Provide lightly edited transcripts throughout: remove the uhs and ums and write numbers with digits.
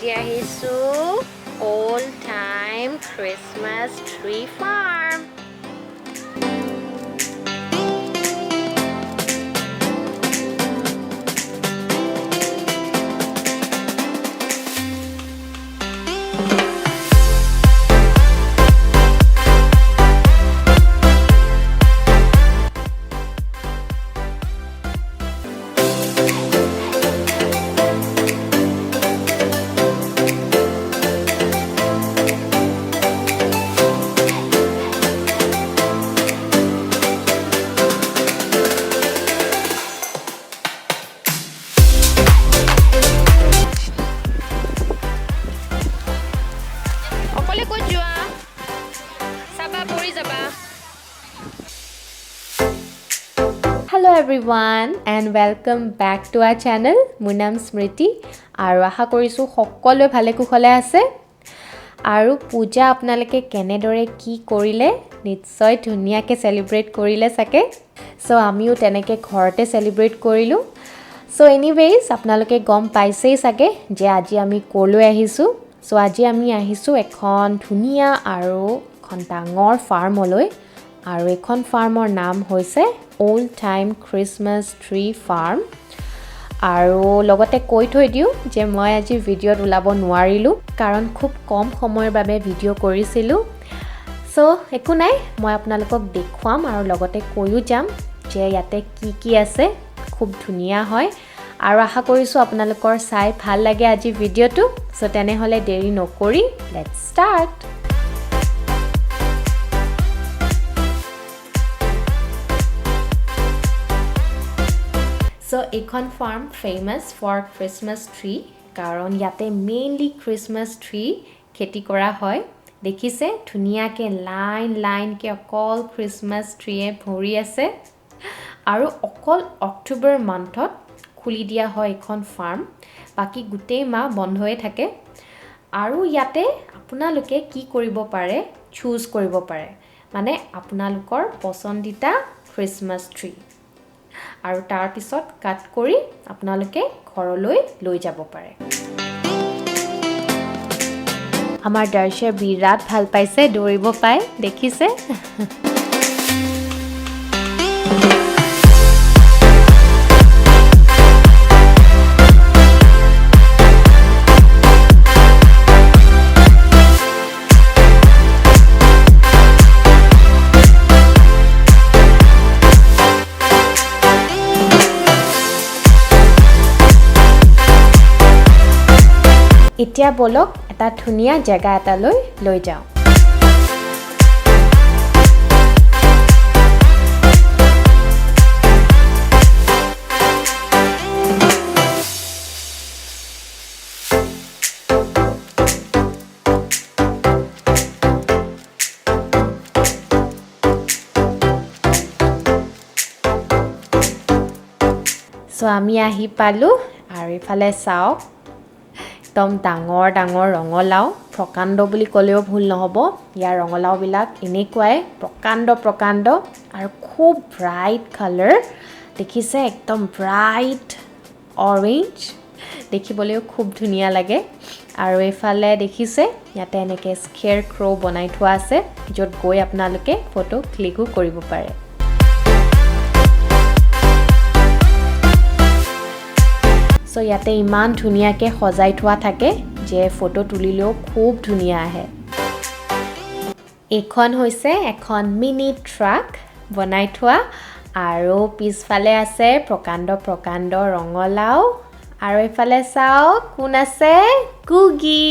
আজি আহিছো old time Christmas tree farm. Hello everyone and welcome back to our channel. মোৰ নাম স্মৃতি আৰু আশা কৰিছো সকলোৱে ভালে কুশলে আছে আৰু পূজা আপোনালোকে কেনেদৰে কি কৰিলে নিশ্চয় ধুনিয়াকে সেলিব্ৰেট কৰিলে সকে সো আমিও তেনেকে ঘৰতে সেলিব্ৰেট কৰিলো সো এনিৱেজ আপোনালোকে গম পাইছেই সকে যে আজি আমি কলৈ আহিছো সো আজি আমি আহিছো এখন ধুনিয়া আৰু এখন ডাঙৰ ফাৰ্মলৈ আৰু এখন ফাৰ্মৰ নাম হৈছে old time Christmas tree farm আৰু লগতে কৈ থৈ দিও যে মই আজি ভিডিঅ'ত উলাব নোৱাৰিলো কাৰণ খুব কম সময়ৰ বাবে ভিডিঅ' কৰিছিলো সো একো নাই মই আপোনালোকক দেখাম আৰু লগতে কৈও যাম যে ইয়াতে কি আছে খুব ধুনিয়া হয় আৰু আশা কৰিছো আপোনালোকৰ চাই ভাল লাগে আজি ভিডিঅ'টো সো তেনেহলে দেৰি নকৰি let's start So, Akhon Farm famous for Christmas tree karon yate mainly Christmas tree kheti kora hoy dekhise dhuniya ke line ke okol Christmas tree e bhori ase aru okol October month ot khuli dia hoy Akhon Farm baki gutei ma bond hoye thake aru yate apunaluke ki koribo pare choose koribo pare mane apunalukor posondita Christmas tree আৰু তাৰ পিছত কাট কৰি আপোনালোকে ঘৰলৈ লৈ যাব পাৰে আমাৰ দৰ্শে বিৰাট ভাল পাইছে দৌৰিব পায় দেখিছে এতিয়া bolok এটা ধুনিয়া জায়গা এটা লৈ যাও সো আমি আহি পালো আৰু ইফালে চাও একদম ডাঙৰ ডাঙৰ ৰঙলাও প্ৰকাণ্ড বুলি কলেও ভুল নহব ইয়াৰ ৰঙলাও বিলাক এনেকুৱাই প্ৰকাণ্ড আৰু খুব ব্ৰাইট কালাৰ দেখিছে একদম ব্ৰাইট অৰেঞ্জ দেখিবলৈও খুব ধুনিয়া লাগে আৰু এফালে দেখিছে ইয়াতে এনেকে স্কেয়াৰ ক্ৰো বনাই থোৱা আছে য'ত গৈ আপোনালোকে ফটো ক্লিকো কৰিব পাৰে সো ইয়াতে ইমান ধুনিয়াকে সজাই থোৱা থাকে যে ফটো তুলিলেও খুব ধুনিয়া আহে এখন হৈছে এখন মিনি ট্ৰাক বনাই থোৱা আৰু পিছফালে আছে প্ৰকাণ্ড ৰঙলাও আৰু এফালে চাও কোন আছে কুগি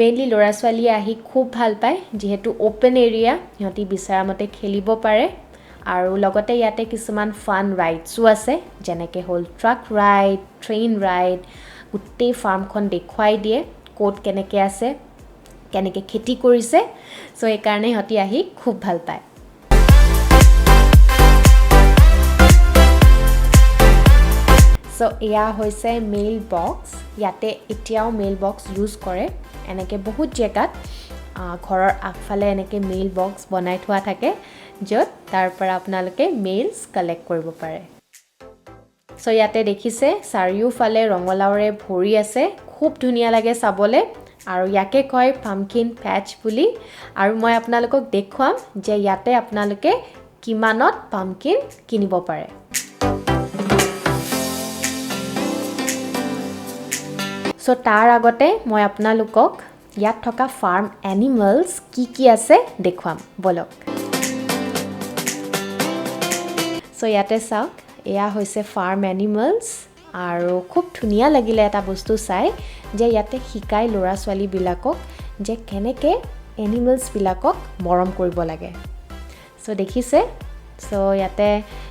মেইনলি ল'ৰা ছোৱালী আহি খুব ভাল পায় যেহেতু ওপেন এৰিয়া সিহঁতি বিচৰা মতে খেলিব পাৰে আৰু লগতে ইয়াতে কিছুমান ফান ৰাইডছো আছে যেনেকৈ হ'ল ট্ৰাক ৰাইড ট্ৰেইন ৰাইড গোটেই ফাৰ্মখন দেখুৱাই দিয়ে ক'ত কেনেকৈ আছে কেনেকৈ খেতি কৰিছে চ' এইকাৰণে সিহঁতি আহি খুব ভাল পায় চ' এয়া হৈছে মেইল বক্স ইয়াতে এতিয়াও মেইল বক্স ইউজ কৰে এনেকৈ বহুত জেগাত ঘৰৰ আগফালে এনেকৈ মেইল বক্স বনাই থোৱা থাকে য'ত তাৰ পৰা আপোনালোকে মেইলছ কালেক্ট কৰিব পাৰে চ' ইয়াতে দেখিছে চাৰিওফালে ৰঙালাওৰে ভৰি আছে খুব ধুনীয়া লাগে চাবলৈ আৰু ইয়াকে কয় পামকিন পেচ বুলি আৰু মই আপোনালোকক দেখুৱাম যে ইয়াতে আপোনালোকে কিমানত পামকিন কিনিব পাৰে চ' তাৰ আগতে মই আপোনালোকক ইয়াত থকা ফাৰ্ম এনিমেলছ কি আছে দেখুৱাম বলক চ' ইয়াতে চাওক এয়া হৈছে ফাৰ্ম এনিমেলছ আৰু খুব ধুনীয়া লাগিলে এটা বস্তু চাই যে ইয়াতে শিকাই ল'ৰা ছোৱালীবিলাকক যে কেনেকৈ এনিমেলছবিলাকক মৰম কৰিব লাগে চ' দেখিছে চ' ইয়াতে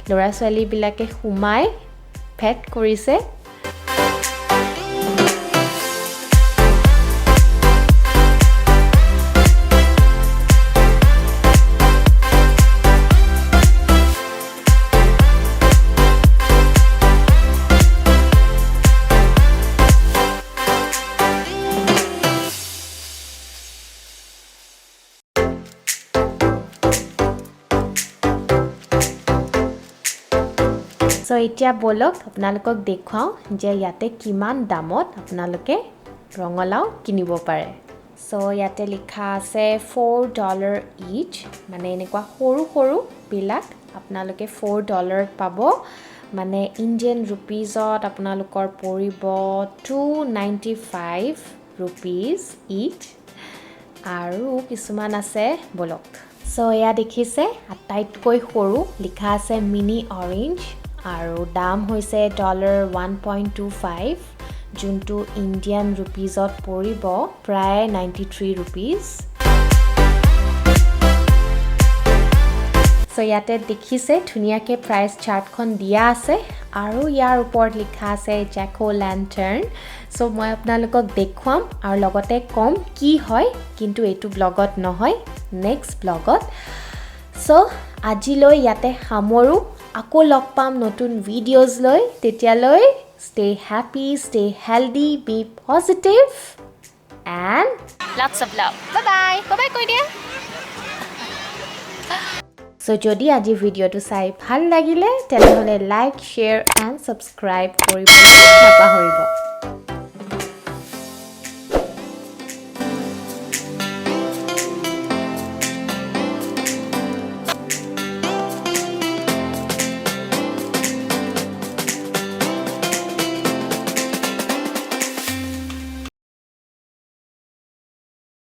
ল'ৰা ছোৱালীবিলাকে সোমাই ফেট কৰিছে চ' এতিয়া বলক আপোনালোকক দেখুৱাওঁ যে ইয়াতে কিমান দামত আপোনালোকে ৰঙালাও কিনিব পাৰে চ' ইয়াতে লিখা আছে $4 ইচ মানে এনেকুৱা সৰু সৰুবিলাক আপোনালোকে $4 পাব মানে ইণ্ডিয়ান ৰুপিজত আপোনালোকৰ পৰিব 295 rupees ইচ আৰু কিছুমান আছে বলক চ' এয়া দেখিছে আটাইতকৈ সৰু লিখা আছে মিনি অৰেঞ্জ আৰু দাম হৈছে $1.25 যোনটো ইণ্ডিয়ান ৰুপিজত পৰিব প্ৰায় 93 rupees চ' ইয়াতে দেখিছে ধুনীয়াকৈ প্ৰাইচ চাৰ্টখন দিয়া আছে আৰু ইয়াৰ ওপৰত লিখা আছে জেক-অ'-লেণ্টাৰ্ণ চ' মই আপোনালোকক দেখুৱাম আৰু লগতে কম কি হয় কিন্তু এইটো ব্লগত নহয় নেক্সট ব্লগত চ' আজিলৈ ইয়াতে সামৰোঁ আকৌ লগ পাম নতুন ভিডিঅ'জ লৈ তেতিয়ালৈ stay happy stay healthy be positive and lots of love bye bye bye কৈ দিয়া চ' যদি আজি ভিডিঅ'টো চাই ভাল লাগিলে তেনেহ'লে লাইক শ্বেয়াৰ এণ্ড ছাবস্ক্ৰাইব কৰিবলৈ নাপাহৰিব